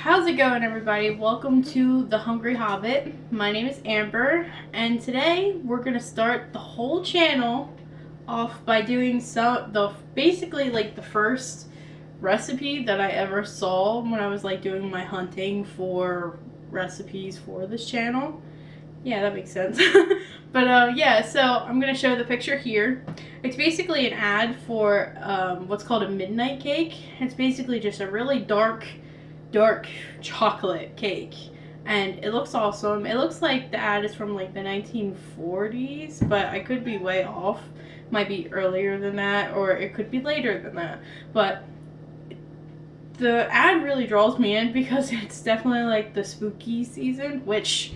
How's it going, everybody? Welcome to The Hungry Hobbit. My name is Amber, and today we're gonna start the whole channel off by doing basically like the first recipe that I ever saw when I was like doing my hunting for recipes for this channel. Yeah, that makes sense. But yeah, so I'm gonna show the picture here. It's basically an ad for what's called a midnight cake. It's basically just a really dark chocolate cake, and it looks awesome. It looks like the ad is from like the 1940s, but I could be way off. Might be earlier than that, or it could be later than that. But the ad really draws me in because it's definitely like the spooky season, which,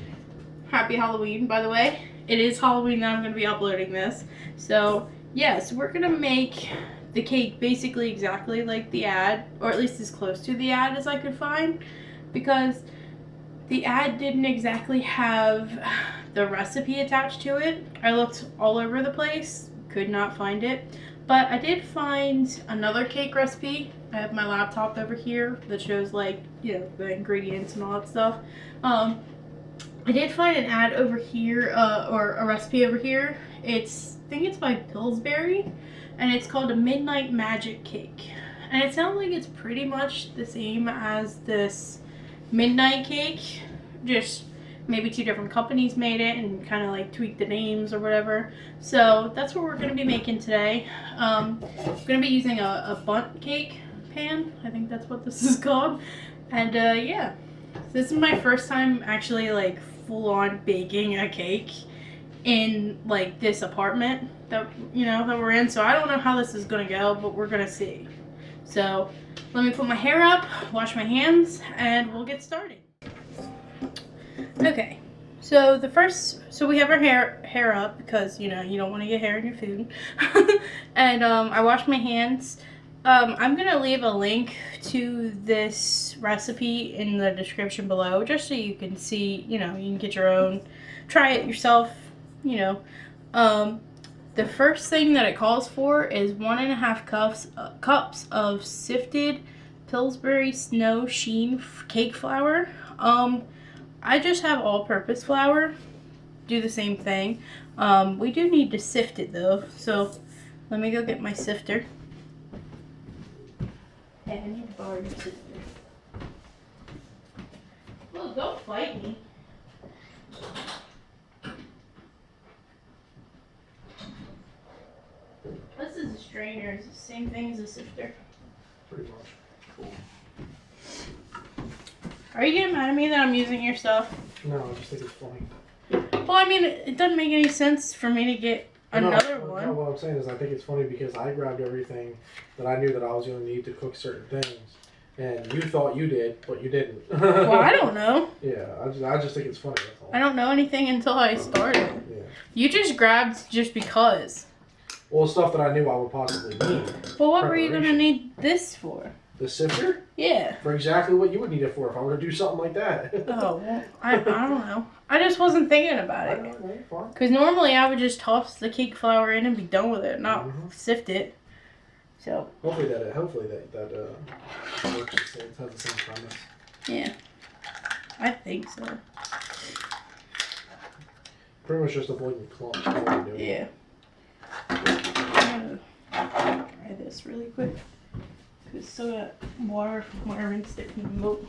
happy Halloween, by the way. It is Halloween that I'm going to be uploading this. So yes, we're going to make the cake basically exactly like the ad, or at least as close to the ad as I could find, because the ad didn't exactly have the recipe attached to it. I looked all over the place, could not find it, but I did find another cake recipe. I have my laptop over here that shows like, you know, the ingredients and all that stuff. I did find an ad over here, or a recipe over here. I think it's by Pilsbury, and it's called a Midnight Magic Cake. And it sounds like it's pretty much the same as this midnight cake, just maybe two different companies made it and kind of like tweaked the names or whatever. So that's what we're going to be making today. I'm going to be using a bundt cake pan. I think that's what this is called. And yeah, this is my first time actually like full-on baking a cake in like this apartment that that we're in. So I don't know how this is gonna go, but we're gonna see. So let me put my hair up, wash my hands, and we'll get started. Okay, so we have our hair up because you don't want to get hair in your food. And I washed my hands. I'm gonna leave a link to this recipe in the description below, just so you can see, you can get your own, try it yourself, The first thing that it calls for is 1.5 cups of sifted Pillsbury Snow Sheen cake flour. I just have all-purpose flour. Do the same thing. We do need to sift it though, so let me go get my sifter. Hey, I need to borrow your sister. Well, don't fight me. This is a strainer. It's the same thing as a sifter. Pretty much. Cool. Are you getting mad at me that I'm using your stuff? No, I just think it's funny. Well, I mean, it doesn't make any sense for me to get another one. No, what I'm saying is I think it's funny because I grabbed everything that I knew that I was going to need to cook certain things. And you thought you did, but you didn't. Well, I don't know. Yeah, I just think it's funny, that's all. I don't know anything until I started. Yeah. You just grabbed just because. Well, stuff that I knew I would possibly need. Well, what were you going to need this for? The sifter? Yeah. For exactly what you would need it for if I were to do something like that. Oh, well, I don't know. I just wasn't thinking about it. I know, Because normally I would just toss the cake flour in and be done with it, not sift it. So. Hopefully that works the same, has the same premise. Yeah. I think so. Pretty much just avoiding clumps. Is what I'm doing. Yeah. I'm gonna try this really quick. It's still got water from when I rinsed it in the milk.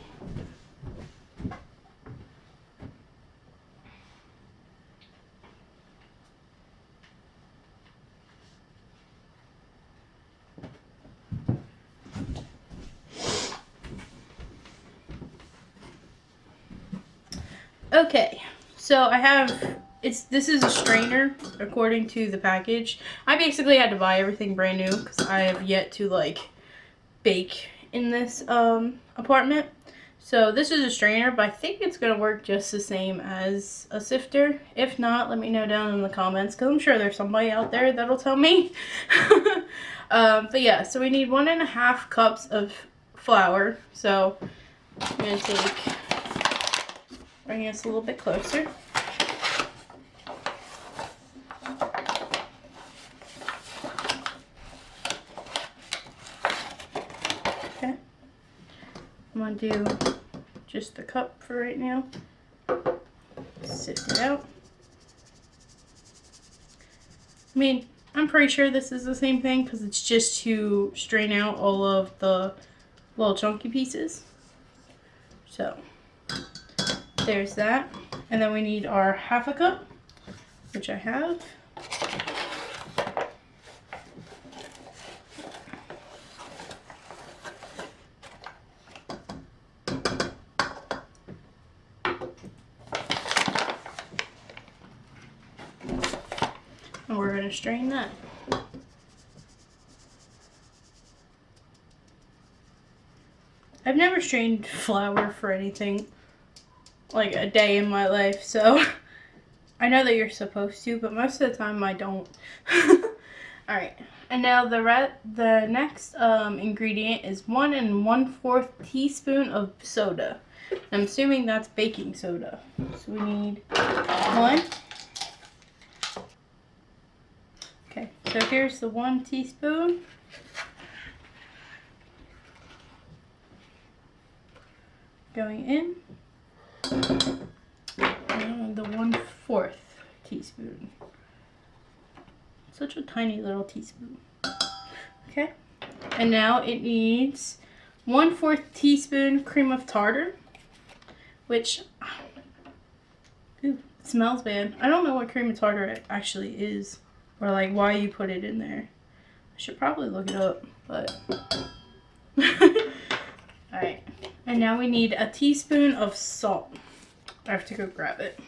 Okay, so I have, this is a strainer according to the package. I basically had to buy everything brand new because I have yet to like bake in this apartment. So this is a strainer, but I think it's gonna work just the same as a sifter. If not, let me know down in the comments because I'm sure there's somebody out there that'll tell me. But yeah, so we need 1.5 cups of flour. So I'm gonna bring this a little bit closer. Okay. I'm gonna do just the cup for right now. Sift it out. I mean, I'm pretty sure this is the same thing because it's just to strain out all of the little chunky pieces. So there's that. And then we need our half a cup, which I have. And we're going to strain that. I've never strained flour for anything like a day in my life, so I know that you're supposed to, but most of the time I don't. Alright, and now the next ingredient is 1 1/4 teaspoon of soda. I'm assuming that's baking soda. So we need 1. Okay, so here's the 1 teaspoon. Going in. And the 1/4 teaspoon. Such a tiny little teaspoon. Okay, and now it needs 1/4 teaspoon cream of tartar, which ooh, it smells bad. I don't know what cream of tartar actually is, or like why you put it in there. I should probably look it up, but alright. And now we need a teaspoon of salt. I have to go grab it.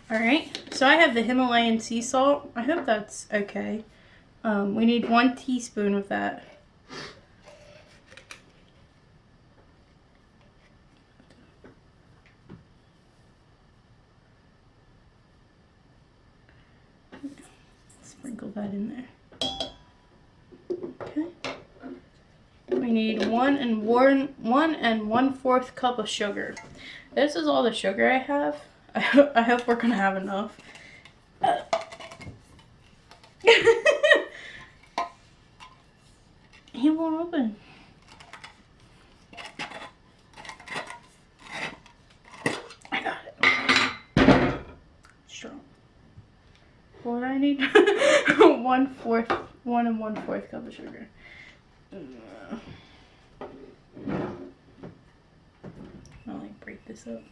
Alright, so I have the Himalayan sea salt. I hope that's okay. We need 1 teaspoon of that. Sprinkle that in there. Okay. We need 1 1/4 cup of sugar. This is all the sugar I have. I hope we're gonna have enough. He won't open. I got it. Strong. What do I need? 1 1/4 cup of sugar. I'll like break this up.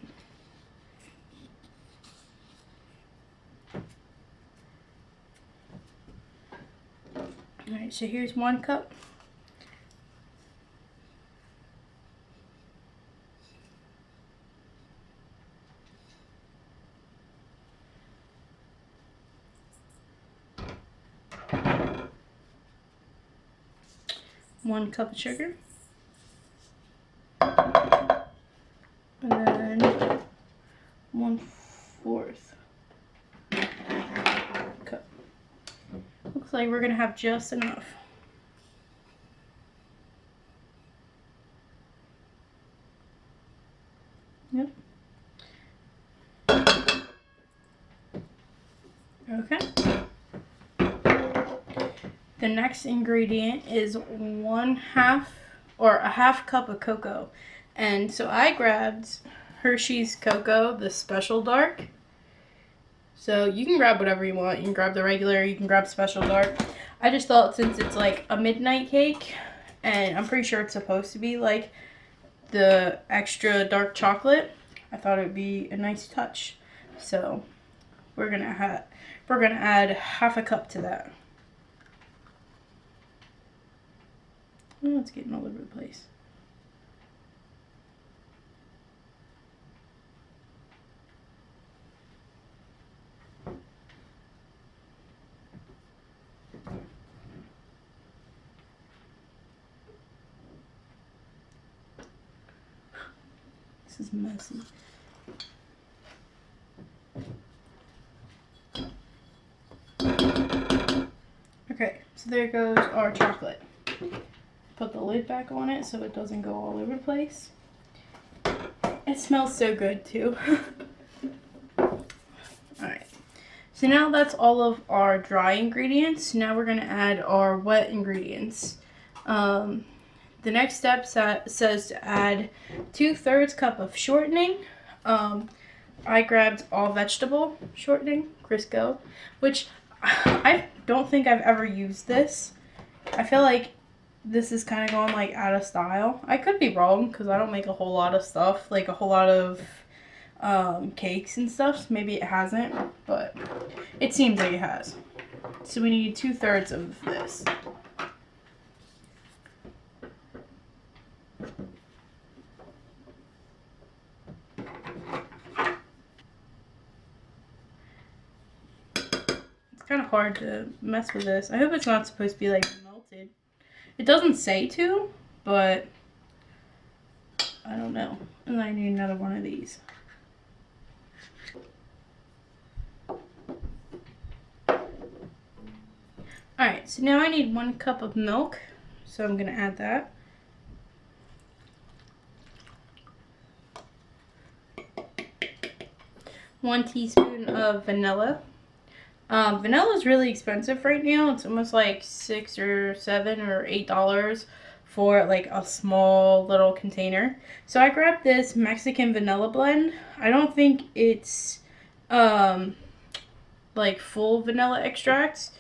Alright, so here's 1 cup. One cup of sugar. And then 1/4 cup. Looks like we're gonna have just enough. Yep. Okay. The next ingredient is a half cup of cocoa. And so I grabbed Hershey's Cocoa, the special dark. So you can grab whatever you want. You can grab the regular, you can grab special dark. I just thought since it's like a midnight cake, and I'm pretty sure it's supposed to be like the extra dark chocolate, I thought it would be a nice touch. So we're gonna add half a cup to that. Oh, it's getting all over the place. This is messy. Okay, so there goes our chocolate. Put the lid back on it so it doesn't go all over the place. It smells so good too. Alright, so now that's all of our dry ingredients. Now we're going to add our wet ingredients. The next step says to add 2/3 cup of shortening. I grabbed all vegetable shortening, Crisco, which I don't think I've ever used this. I feel like this is kind of going like out of style. I could be wrong because I don't make a whole lot of stuff, like a whole lot of cakes and stuff. So maybe it hasn't, but it seems like it has. So we need 2/3 of this. It's kind of hard to mess with this. I hope it's not supposed to be like melted. It doesn't say to, but I don't know. And I need another one of these. Alright, so now I need 1 cup of milk. So I'm going to add that. One teaspoon of vanilla. Vanilla is really expensive right now. It's almost like $6 or $7 or $8 for like a small little container. So I grabbed this Mexican vanilla blend. I don't think it's like full vanilla extracts,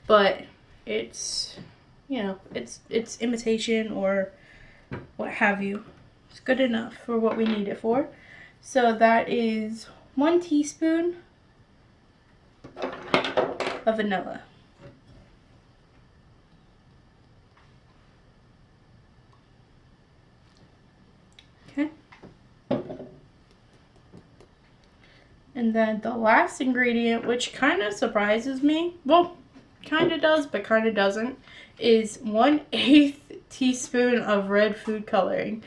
but it's, you know, it's imitation or what have you. It's good enough for what we need it for. So that is 1 teaspoon of vanilla. Okay. And then the last ingredient, which kind of surprises me, well, kind of does, but kind of doesn't, is 1/8 teaspoon of red food coloring.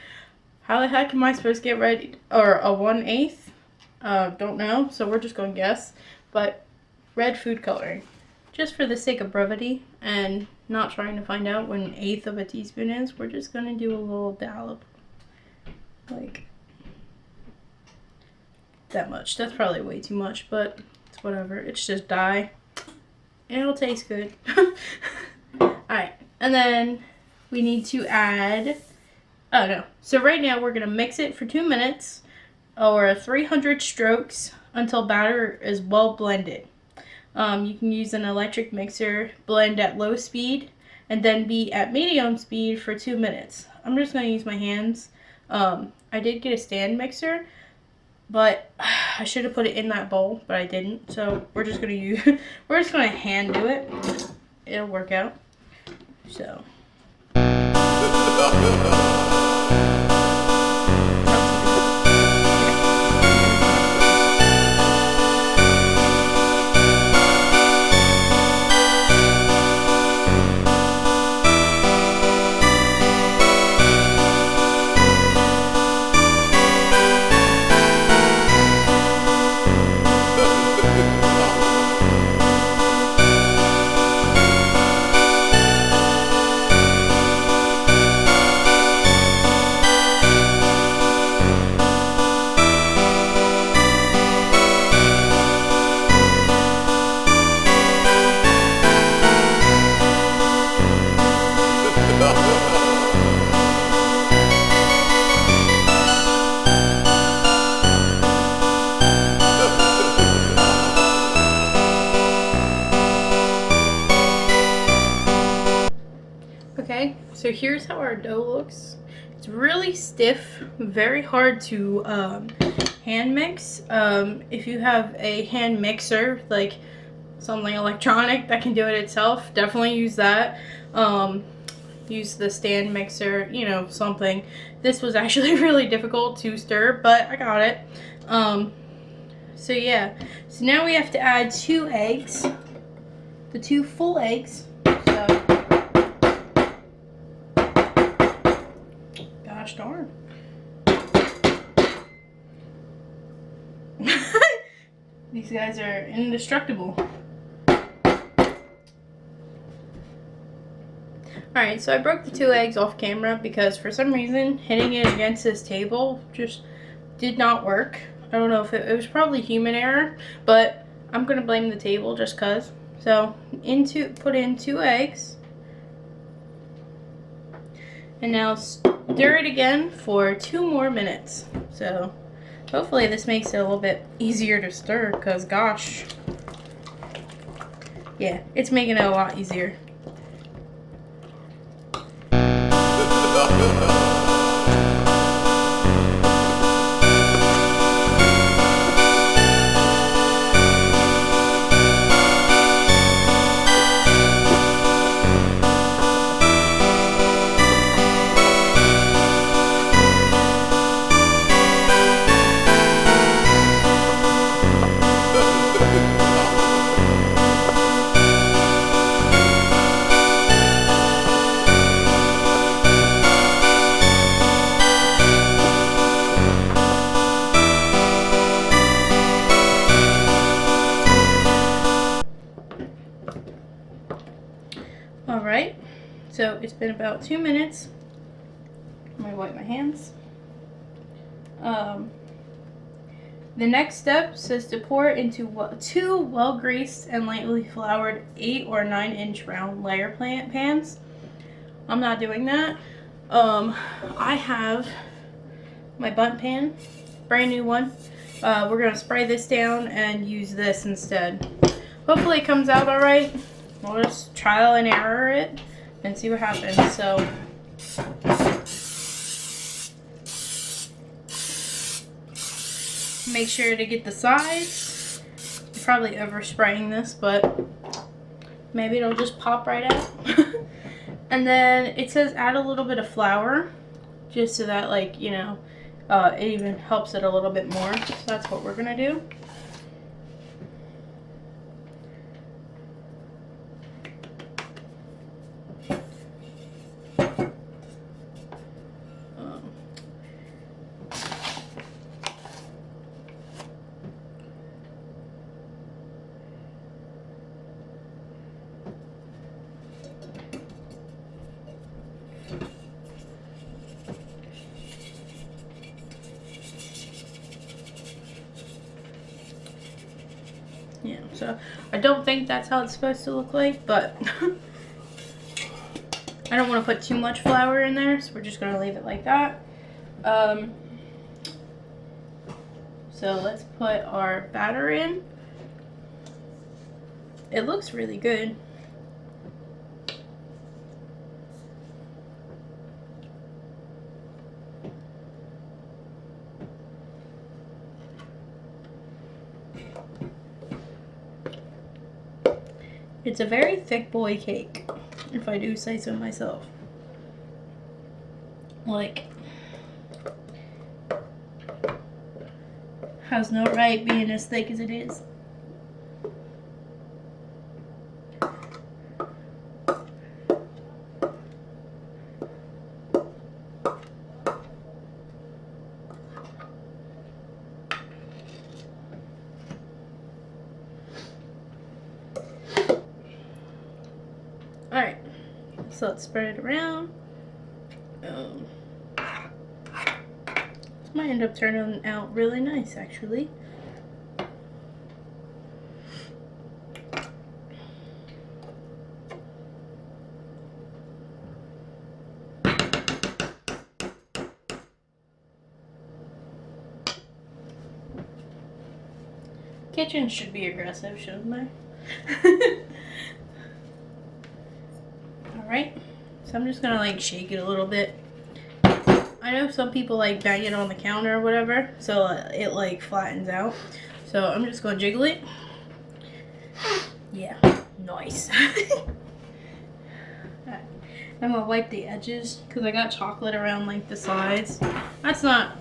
How the heck am I supposed to get red, or a 1/8? Don't know, so we're just going to guess. But red food coloring, just for the sake of brevity and not trying to find out what 1/8 of a teaspoon is, we're just going to do a little dollop, like that much. That's probably way too much, but it's whatever. It's just dye. It'll taste good. Alright, and then we need to add, oh no. So right now we're going to mix it for 2 minutes or 300 strokes until batter is well blended. You can use an electric mixer, blend at low speed, and then be at medium speed for 2 minutes. I'm just going to use my hands. I did get a stand mixer, but I should have put it in that bowl, but I didn't. So we're just going to use, we're just going to hand do it. It'll work out. So. Okay, so here's how our dough looks. It's really stiff, very hard to hand mix. If you have a hand mixer, like something electronic that can do it itself, definitely use that. Use the stand mixer, you know, something. This was actually really difficult to stir, but I got it. So yeah, so now we have to add 2 eggs, the 2 full eggs. So, gosh darn. These guys are indestructible. Alright, so I broke the 2 eggs off camera because for some reason hitting it against this table just did not work. I don't know if it was probably human error, but I'm going to blame the table just cuz. So, put in 2 eggs. And now stir it again for 2 more minutes. So hopefully this makes it a little bit easier to stir, because gosh, yeah, it's making it a lot easier. Alright, so it's been about 2 minutes. I'm gonna wipe my hands. The next step says to pour it into 2 well-greased and lightly floured 8 or 9-inch round layer pans. I'm not doing that. I have my bundt pan, brand new one. We're gonna spray this down and use this instead. Hopefully it comes out alright. We'll just trial and error it and see what happens. So make sure to get the size. I'm probably overspraying this, but maybe it'll just pop right out. And then it says add a little bit of flour, just so that, like, you know, it even helps it a little bit more. So that's what we're gonna do. Yeah, so I don't think that's how it's supposed to look like, but I don't want to put too much flour in there, so we're just going to leave it like that. So let's put our batter in. It looks really good. It's a very thick boy cake, if I do say so myself. Like, has no right being as thick as it is. Alright, so let's spread it around. This might end up turning out really nice, actually. Kitchen should be aggressive, shouldn't they? Alright, so I'm just gonna like shake it a little bit. I know some people like bang it on the counter or whatever, so it like flattens out. So I'm just gonna jiggle it. Yeah, nice. Right. I'm gonna wipe the edges because I got chocolate around like the sides. That's not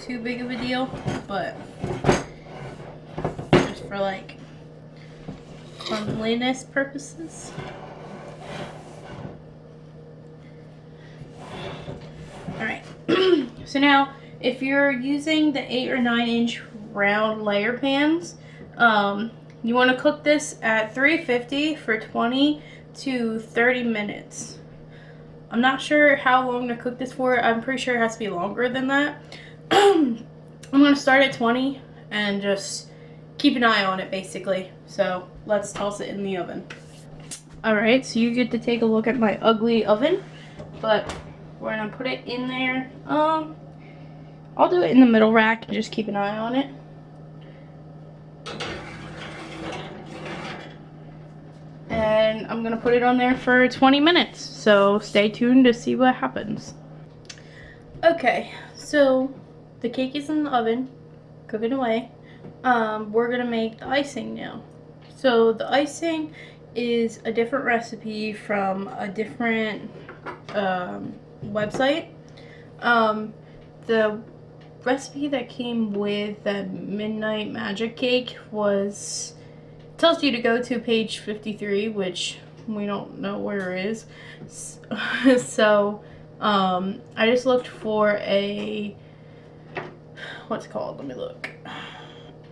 too big of a deal, but just for like cleanliness purposes. Alright, so now if you're using the 8 or 9-inch round layer pans, you want to cook this at 350 for 20 to 30 minutes. I'm not sure how long to cook this for. I'm pretty sure it has to be longer than that. I'm going to start at 20 and just keep an eye on it basically. So let's toss it in the oven. Alright, so you get to take a look at my ugly oven, but We're gonna put it in there. I'll do it in the middle rack and just keep an eye on it. And I'm gonna put it on there for 20 minutes. So stay tuned to see what happens. Okay, so the cake is in the oven, cooking away. We're gonna make the icing now. So the icing is a different recipe from a different website. The recipe that came with the Midnight Magic Cake was, tells you to go to page 53, which we don't know where it is. So I just looked for a, what's it called? Let me look.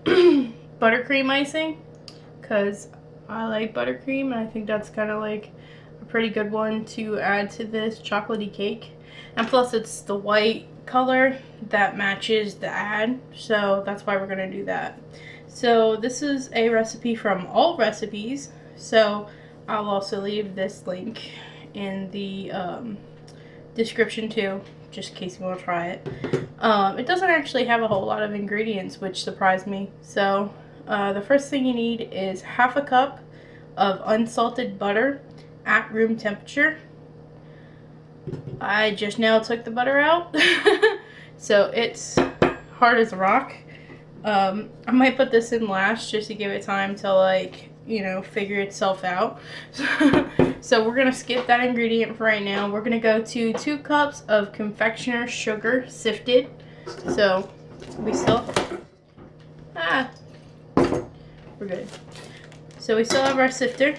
Buttercream icing, because I like buttercream and I think that's kind of like a pretty good one to add to this chocolatey cake. And plus it's the white color that matches the ad, so that's why we're gonna do that. So this is a recipe from All Recipes, so I'll also leave this link in the description too, just in case you want to try it. It doesn't actually have a whole lot of ingredients, which surprised me. So the first thing you need is half a cup of unsalted butter at room temperature. I just now took the butter out, so it's hard as a rock. I might put this in last just to give it time to, like, you know, figure itself out. So we're gonna skip that ingredient for right now. We're gonna go to 2 cups of confectioner's sugar sifted. So we still, we're good. So we still have our sifter.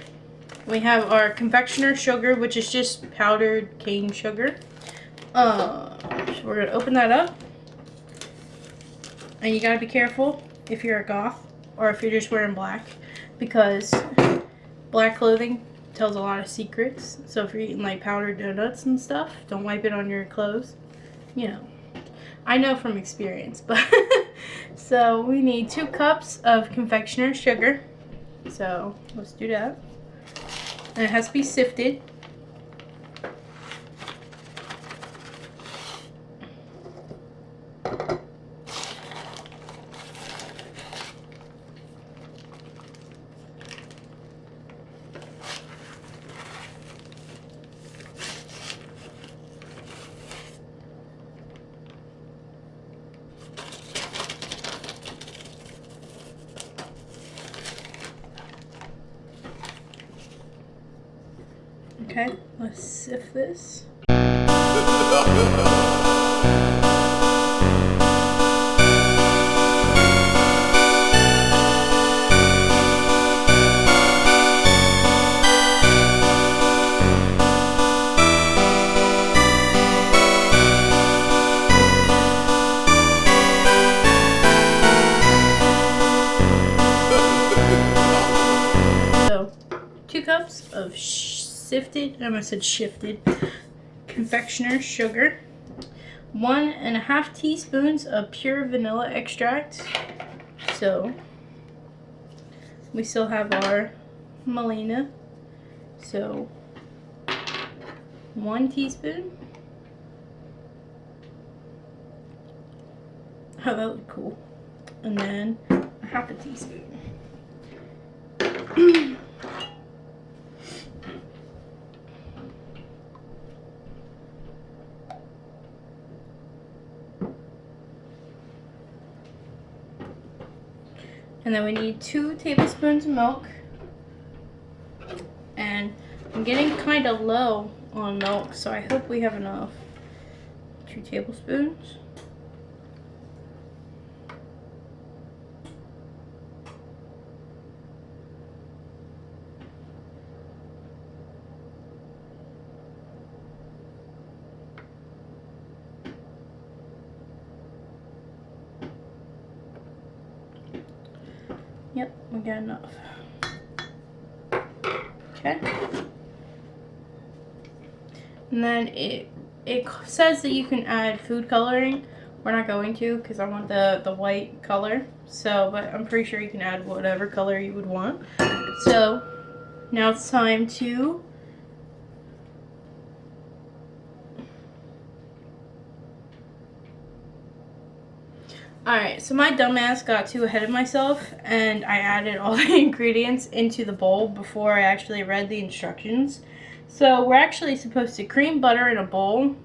We have our confectioner's sugar, which is just powdered cane sugar. So we're gonna open that up. And you gotta be careful if you're a goth or if you're just wearing black, because black clothing tells a lot of secrets. So if you're eating like powdered donuts and stuff, don't wipe it on your clothes. You know, I know from experience, but so we need 2 cups of confectioner's sugar. So let's do that. And it has to be sifted. Okay, let's sift this. So, 2 cups of sifted, I almost said shifted, confectioner's sugar, 1.5 teaspoons of pure vanilla extract. So we still have our Melina, so 1 teaspoon. Oh, that looked cool. And then 1/2 teaspoon. And then we need 2 tablespoons of milk. And I'm getting kind of low on milk, so I hope we have enough. 2 tablespoons. Yep, we got enough. Okay. And then it says that you can add food coloring. We're not going to, because I want the white color. So, but I'm pretty sure you can add whatever color you would want. So now it's time to Alright, so my dumbass got too ahead of myself and I added all the ingredients into the bowl before I actually read the instructions. So we're actually supposed to cream butter in a bowl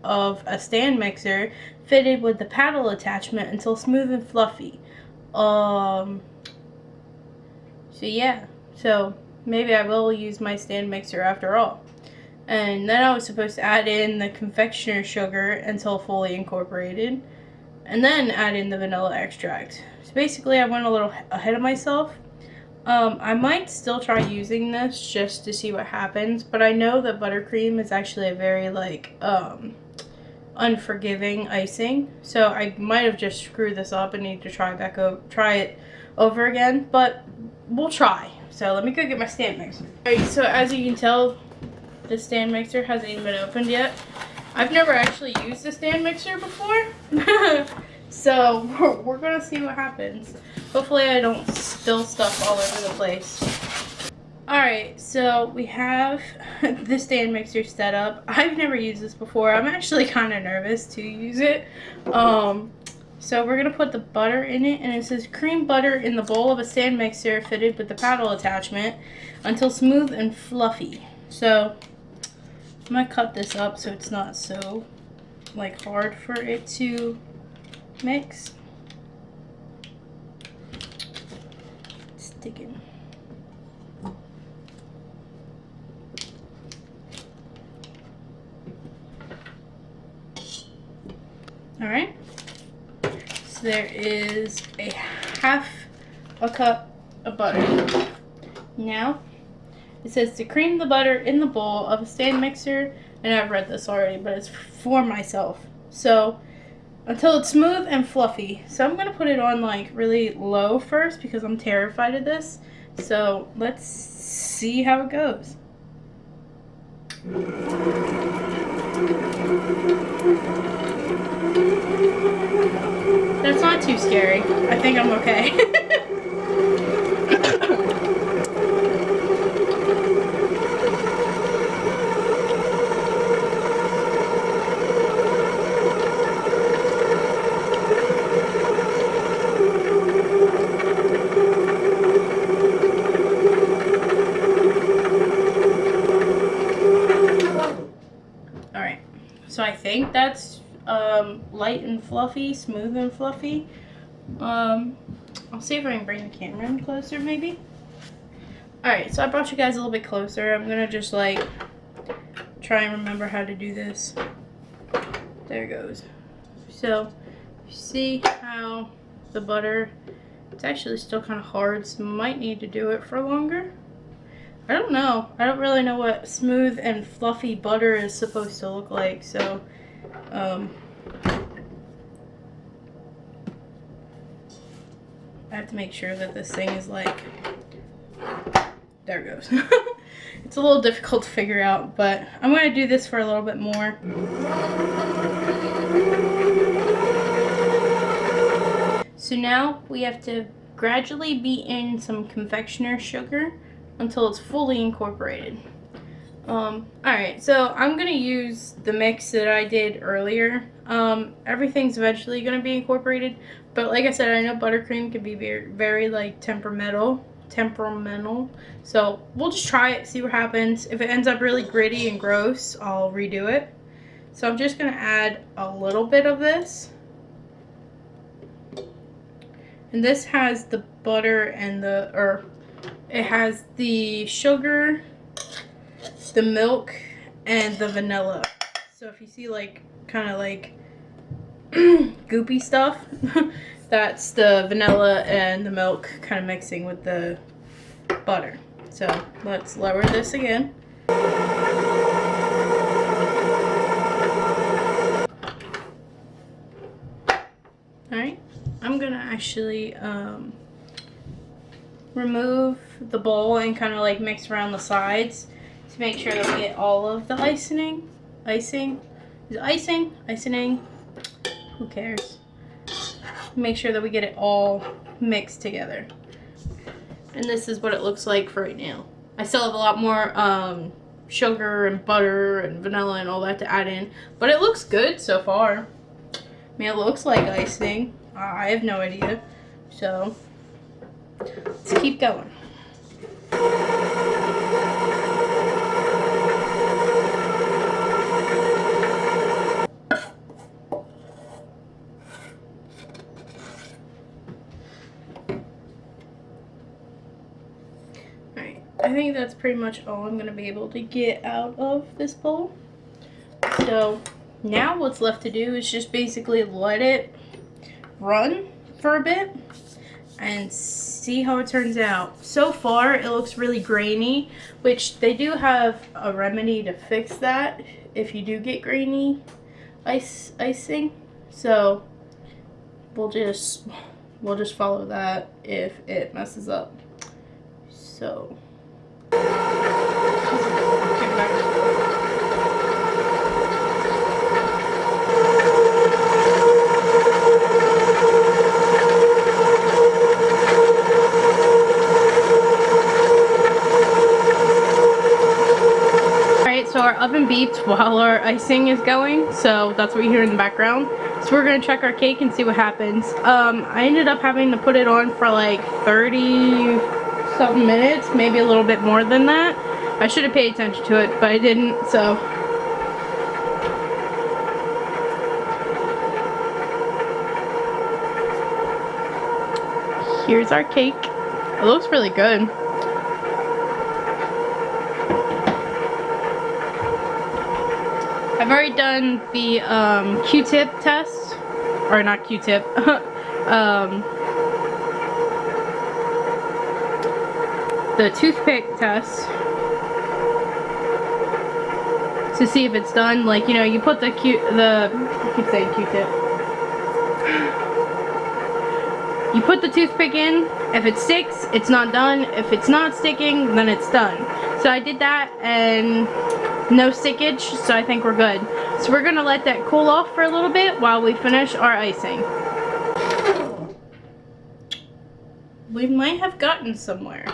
of a stand mixer fitted with the paddle attachment until smooth and fluffy. So yeah, so maybe I will use my stand mixer after all. And then I was supposed to add in the confectioner sugar until fully incorporated, and then add in the vanilla extract. So basically I went a little ahead of myself. I might still try using this just to see what happens, but I know that buttercream is actually a very like unforgiving icing, so I might have just screwed this up and need to try it over again, but we'll try. So let me go get my stand mixer. Alright, so as you can tell, the stand mixer hasn't even been opened yet. I've never actually used a stand mixer before, so we're gonna see what happens. Hopefully I don't spill stuff all over the place. Alright, so we have the stand mixer set up. I've never used this before. I'm actually kind of nervous to use it. So we're gonna put the butter in it, and it says cream butter in the bowl of a stand mixer fitted with the paddle attachment until smooth and fluffy. So I'm gonna cut this up so it's not so like hard for it to mix. Stick it. Alright, so there is a half a cup of butter. Now, it says to cream the butter in the bowl of a stand mixer, and I've read this already, but it's for myself. So, until it's smooth and fluffy. So I'm going to put it on like really low first because I'm terrified of this. So let's see how it goes. That's not too scary. I think I'm okay. Alright, so I think that's light and fluffy, smooth and fluffy. I'll see if I can bring the camera in closer maybe. Alright, so I brought you guys a little bit closer. I'm gonna just like try and remember how to do this. There it goes. So you see how the butter, it's actually still kind of hard, so might need to do it for longer. I don't know. I don't really know what smooth and fluffy butter is supposed to look like, so I have to make sure that this thing is like, there it goes. It's a little difficult to figure out, but I'm going to do this for a little bit more. So now we have to gradually beat in some confectioner sugar until it's fully incorporated. Alright, so I'm going to use the mix that I did earlier. Everything's eventually going to be incorporated, but like I said, I know buttercream can be very like temperamental. So we'll just try it, see what happens. If it ends up really gritty and gross, I'll redo it. So I'm just going to add a little bit of this. And this has the butter and it has the sugar, the milk, and the vanilla. So if you see like kind of like goopy stuff, that's the vanilla and the milk kind of mixing with the butter. So let's lower this again. Alright, I'm gonna actually remove the bowl and kind of like mix around the sides to make sure that we get all of the icing. Who cares? Make sure that we get it all mixed together. And this is what it looks like for right now. I still have a lot more sugar and butter and vanilla and all that to add in, but it looks good so far. mean, it looks like icing. I have no idea. So, let's keep going. Alright, I think that's pretty much all I'm going to be able to get out of this bowl. So, now what's left to do is just basically let it run for a bit and see how it turns out. So far, it looks really grainy, which they do have a remedy to fix that if you do get grainy icing. So we'll just follow that if it messes up. So so our oven beeped while our icing is going, so that's what you hear in the background. So we're gonna check our cake and see what happens. I ended up having to put it on for like 30 something minutes, maybe a little bit more than that. I should have paid attention to it, but I didn't, so. Here's our cake. It looks really good. I've already done the Q-tip test, or not Q-tip, the toothpick test to see if it's done. Like, you know, you put I keep saying Q-tip. You put the toothpick in, if it sticks, it's not done. If it's not sticking, then it's done. So I did that and no stickage, so I think we're good. So we're gonna let that cool off for a little bit while we finish our icing. We might have gotten somewhere.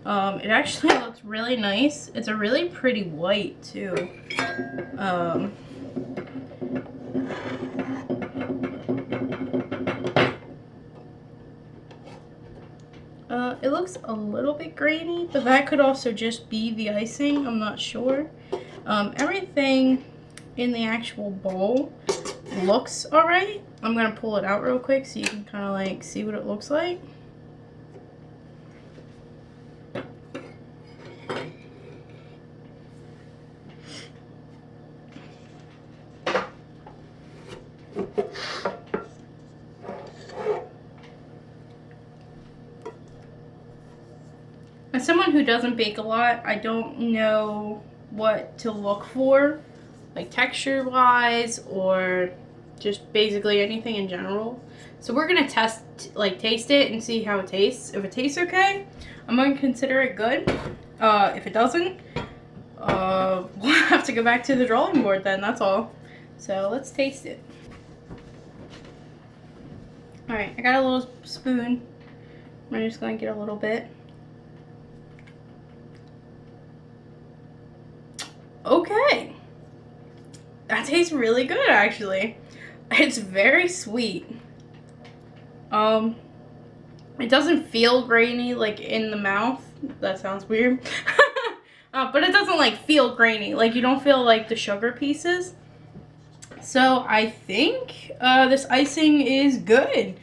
It actually looks really nice. It's a really pretty white too. It looks a little bit grainy, but that could also just be the icing. I'm not sure. Everything in the actual bowl looks alright. I'm gonna pull it out real quick so you can kind of like see what it looks like. As someone who doesn't bake a lot, I don't know what to look for, like texture wise or just basically anything in general. So we're gonna taste it and see how it tastes. If it tastes okay, I'm gonna consider it good. If it doesn't, we'll have to go back to the drawing board then, that's all. So let's taste it. Alright, I got a little spoon. I'm just gonna get a little bit. Okay, that tastes really good actually. It's very sweet. It doesn't feel grainy like in the mouth. That sounds weird. But it doesn't like feel grainy. Like you don't feel like the sugar pieces. So I think this icing is good.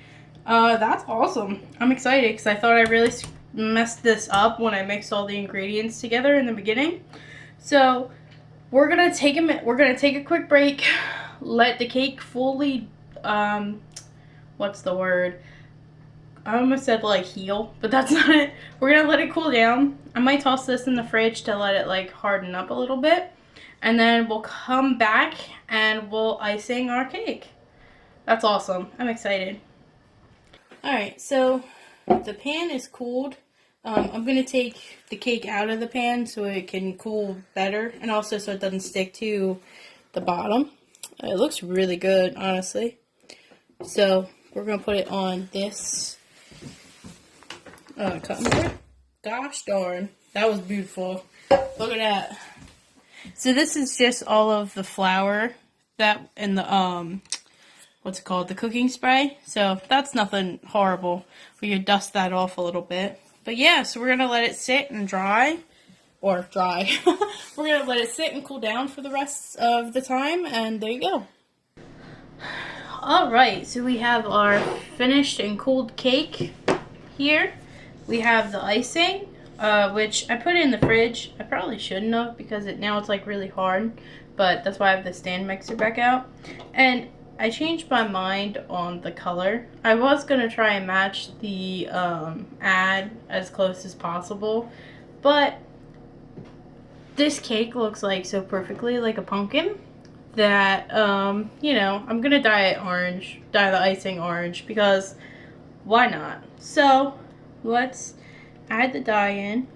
That's awesome. I'm excited because I thought I really messed this up when I mixed all the ingredients together in the beginning. So we're gonna take a quick break, let the cake fully, what's the word? I almost said like heal, but that's not it. We're gonna let it cool down. I might toss this in the fridge to let it like harden up a little bit. And then we'll come back and we'll icing our cake. That's awesome. I'm excited. Alright, so the pan is cooled. I'm going to take the cake out of the pan so it can cool better, and also so it doesn't stick to the bottom. It looks really good, honestly. So we're going to put it on this cutting board. Gosh darn, that was beautiful. Look at that. So this is just all of the flour that and the what's it called, the cooking spray. So that's nothing horrible. We could dust that off a little bit. But yeah, so we're gonna let it sit and dry, or dry. We're gonna let it sit and cool down for the rest of the time, and there you go. Alright, so we have our finished and cooled cake here. We have the icing, which I put in the fridge. I probably shouldn't have because now it's like really hard, but that's why I have the stand mixer back out. And I changed my mind on the color. I was going to try and match the ad as close as possible, but this cake looks like so perfectly like a pumpkin that, you know, I'm going to dye the icing orange because why not? So let's add the dye in.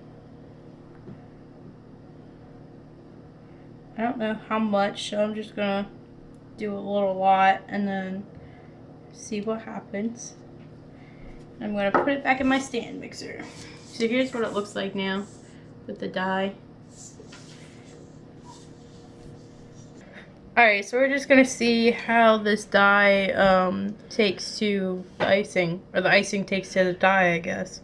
I don't know how much, so I'm just gonna do a little lot and then see what happens. I'm gonna put it back in my stand mixer. So here's what it looks like now with the dye. Alright, so we're just gonna see how this dye takes to the icing, or the icing takes to the dye, I guess.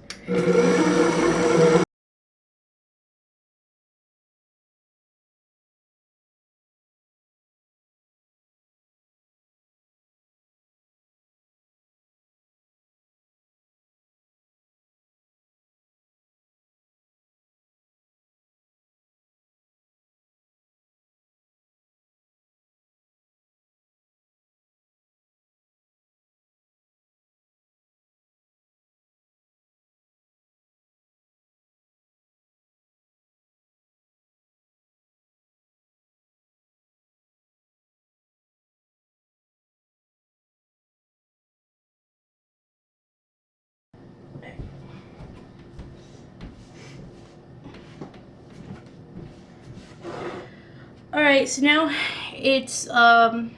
Alright, so now it's my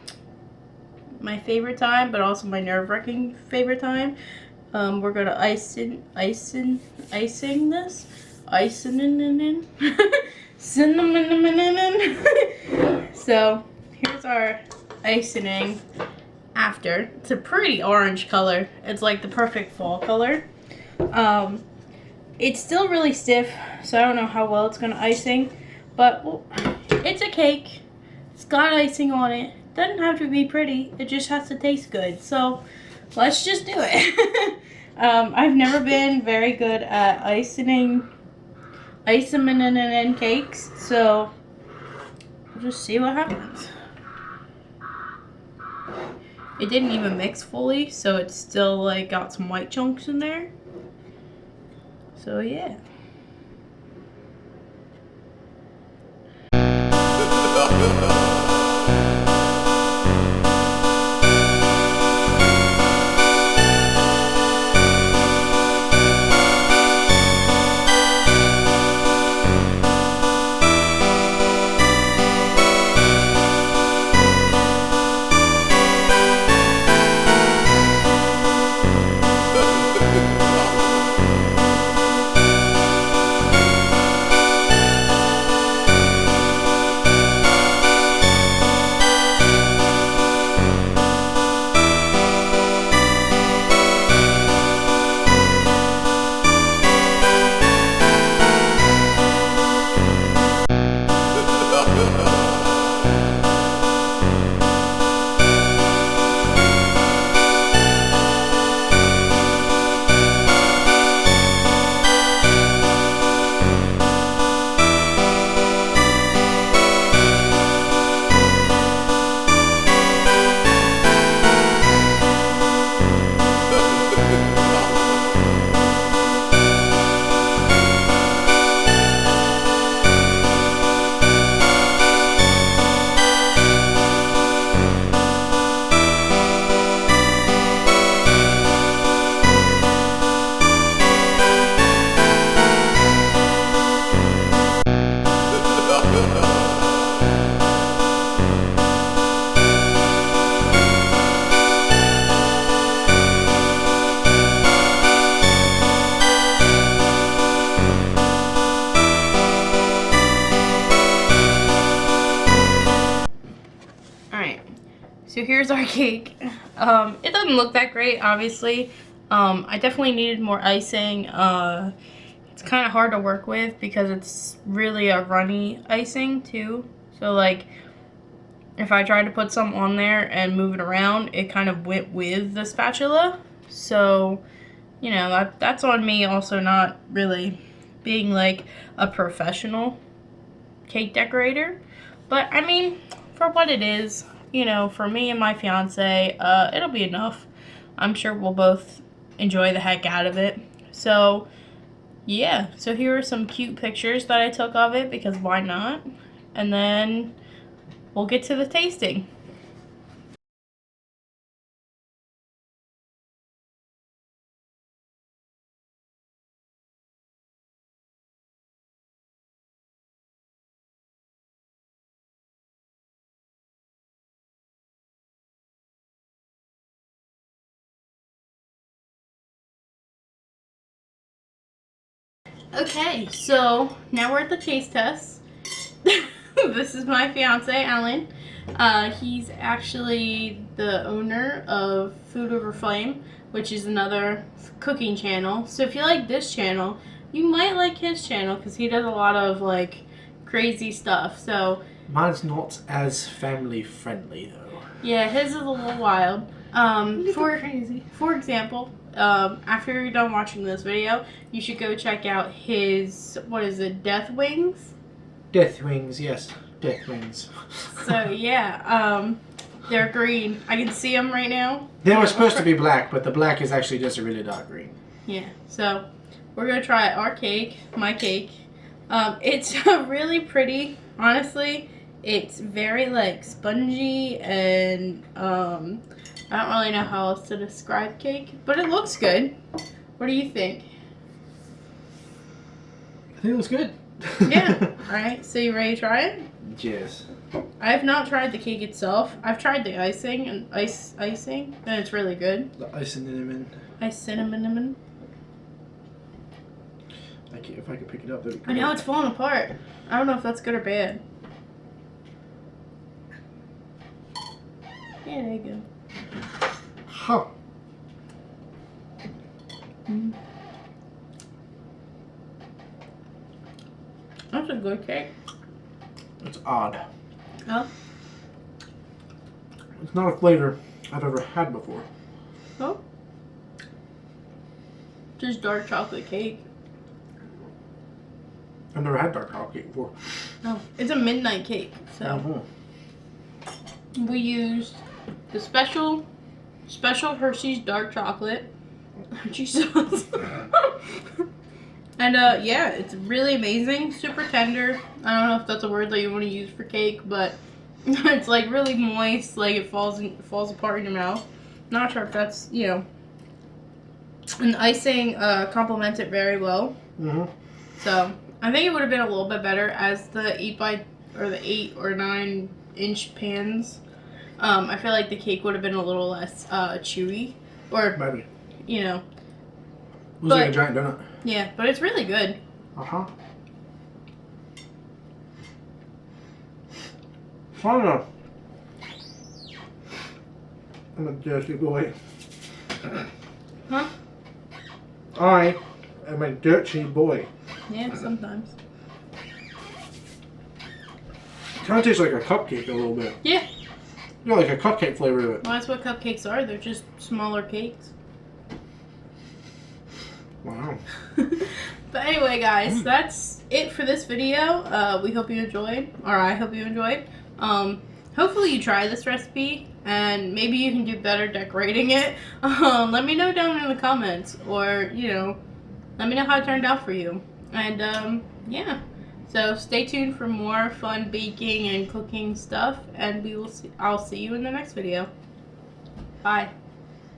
favorite time, but also my nerve-wracking favorite time. We're gonna icing this. Icing cinnamon. So here's our icing after. It's a pretty orange color. It's like the perfect fall color. It's still really stiff, so I don't know how well it's gonna icing, but well, it's a cake. It's got icing on it. Doesn't have to be pretty. It just has to taste good. So let's just do it. I've never been very good at icing cakes, so we'll just see what happens. It didn't even mix fully, so it's still like got some white chunks in there. So yeah. So here's our cake. It doesn't look that great, obviously. I definitely needed more icing. It's kind of hard to work with because it's really a runny icing too. So like, if I tried to put some on there and move it around, it kind of went with the spatula. So, you know, that's on me also not really being like a professional cake decorator. But I mean, for what it is, you know, for me and my fiance, it'll be enough. I'm sure we'll both enjoy the heck out of it. So yeah, so here are some cute pictures that I took of it because why not? And then we'll get to the tasting. Okay, so now we're at the taste test. This is my fiance, Alan. He's actually the owner of Food Over Flame, which is another cooking channel. So if you like this channel, you might like his channel because he does a lot of like crazy stuff. So mine's not as family friendly though. yeah, his is a little wild. For example, after you're done watching this video, you should go check out his, what is it, Death Wings? Death Wings, yes. Death Wings. So yeah, they're green. I can see them right now. They were supposed to be black, but the black is actually just a really dark green. Yeah, so we're gonna try our cake, my cake. It's really pretty, honestly. It's very like spongy and I don't really know how else to describe cake, but it looks good. What do you think? I think it looks good. Yeah. Alright, so you ready to try it? Yes. I have not tried the cake itself. I've tried the icing and icing, and it's really good. The cinnamon. Cinnamon. If I could pick it up, that'd be I great. know it's falling apart. I don't know if that's good or bad. Yeah, there you go. Huh. Mm. That's a good cake. It's odd. Oh? It's not a flavor I've ever had before. Oh? Just dark chocolate cake. I've never had dark chocolate cake before. Oh, it's a midnight cake. So we used the special Hershey's dark chocolate. Jesus. And yeah, it's really amazing, super tender. I don't know if that's a word that you want to use for cake, but it's like really moist, like it falls apart in your mouth. Not sure if that's, you know. And the icing complements it very well. So I think it would have been a little bit better as the 8 or 9 inch pans. I feel like the cake would have been a little less chewy, or maybe, you know. It was like a giant donut. Yeah, but it's really good. I don't know. I'm a dirty boy. Huh? I am a dirty boy. Yeah, sometimes. Kind of tastes like a cupcake a little bit. Yeah. You know, like a cupcake flavor to it. Well, that's what cupcakes are. They're just smaller cakes. Wow. But anyway, guys, that's it for this video. We hope you enjoyed, or I hope you enjoyed. Hopefully you try this recipe, and maybe you can do better decorating it. Let me know down in the comments, or, you know, let me know how it turned out for you. And, yeah. So stay tuned for more fun baking and cooking stuff, and I'll see you in the next video. Bye.